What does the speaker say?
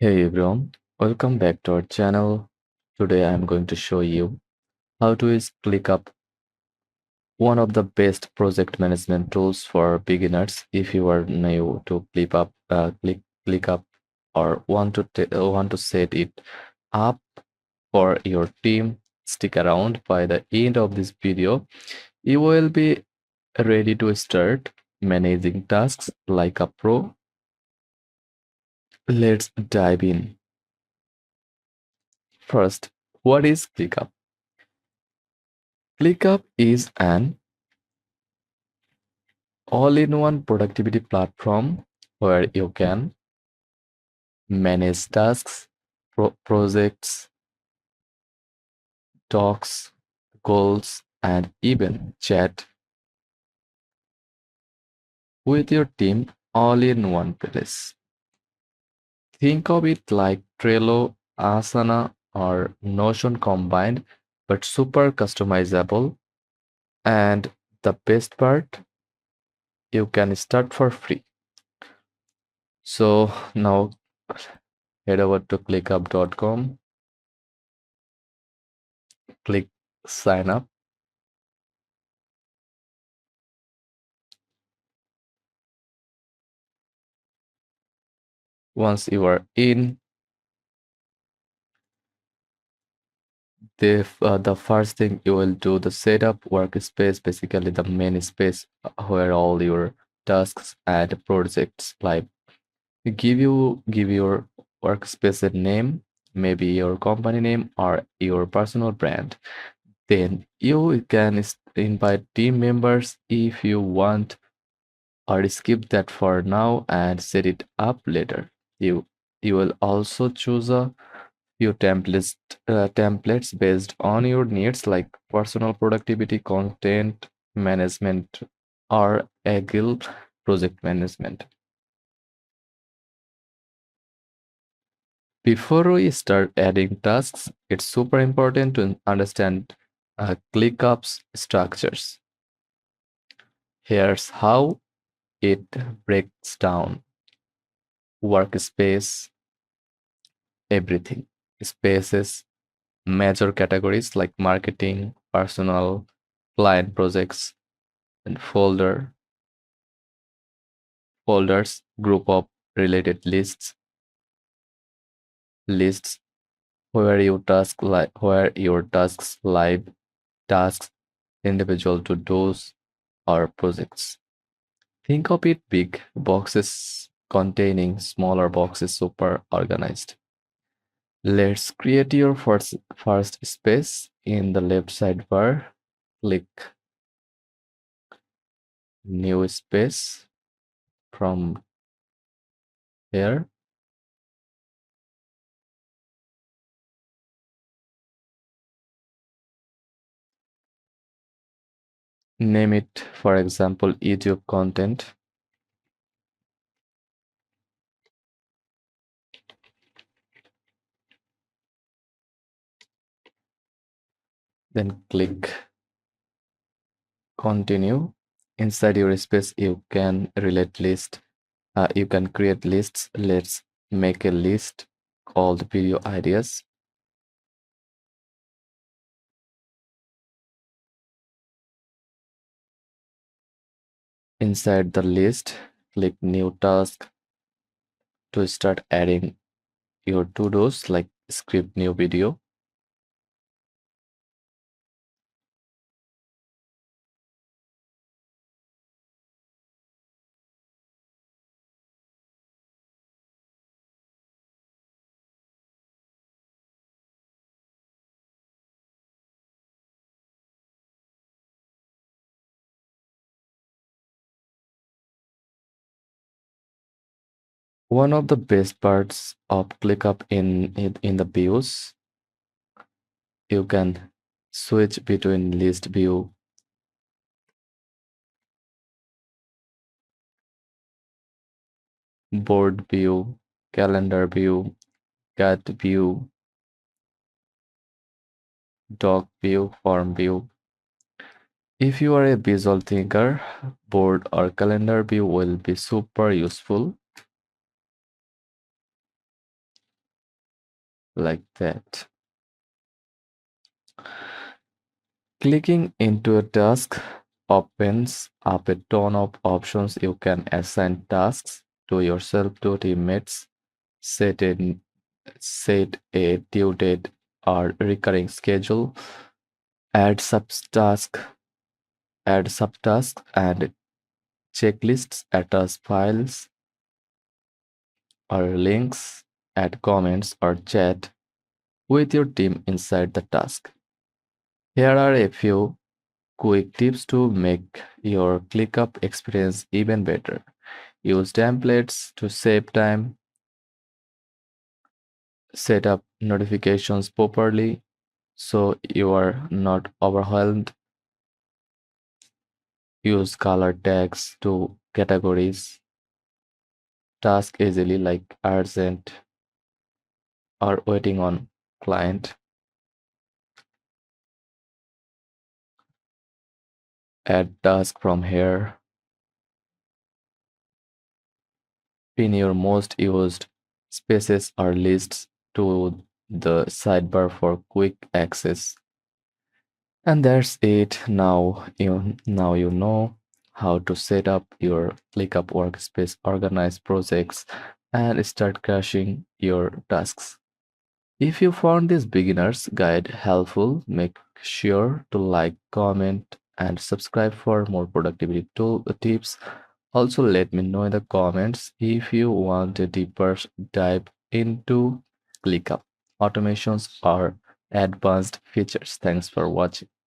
Hey everyone, welcome back to our channel. Today I am going to show you how to use ClickUp, one of the best project management tools for beginners. If you are new to ClickUp or want to set it up for your team, stick around. By the end of this video, you will be ready to start managing tasks like a pro. Let's dive in. First, what is ClickUp? ClickUp is an all-in-one productivity platform where you can manage tasks, projects, docs, goals, and even chat with your team all in one place. Think of it like Trello, Asana, or Notion combined, but super customizable. And the best part, you can start for free. So now head over to clickup.com, click sign up. Once you are in, the first thing you will do the setup workspace, basically the main space where all your tasks and projects live. Give your workspace a name, maybe your company name or your personal brand. Then you can invite team members if you want, or skip that for now and set it up later. You will also choose a few templates based on your needs, like personal productivity, content management, or agile project management. Before we start adding tasks, it's super important to understand ClickUp's structures. Here's how it breaks down: workspace, everything, spaces, major categories like marketing, personal, client projects, and folders, group of related lists where your tasks live, tasks, individual to dos or projects. Think of it big boxes containing smaller boxes, super organized. Let's create your first space. In the left sidebar, click new space from here. Name it, for example, YouTube content. Then click continue. Inside your space, you can create lists. Let's make a list called video ideas. Inside the list, click new task to start adding your to-dos, like script new video. One of the best parts of ClickUp in the views, you can switch between list view, board view, calendar view, cat view, doc view, form view. If you are a visual thinker, board or calendar view will be super useful. like that. Clicking into a task opens up a ton of options. You can assign tasks to yourself, to teammates, set a set a due date or recurring schedule, add subtask, add subtasks and checklists, attach files or links, add comments or chat with your team inside the task. Here are a few quick tips to make your ClickUp experience even better. Use templates to save time, set up notifications properly so you are not overwhelmed. Use color tags to categories task easily like urgent or waiting on client. Add task from here. Pin your most used spaces or lists to the sidebar for quick access. And that's it. Now you know how to set up your ClickUp workspace, organize projects, and start crashing your tasks. If you found this beginner's guide helpful, make sure to like, comment, and subscribe for more productivity tips. Also, let me know in the comments if you want a deeper dive into ClickUp automations or advanced features. Thanks for watching.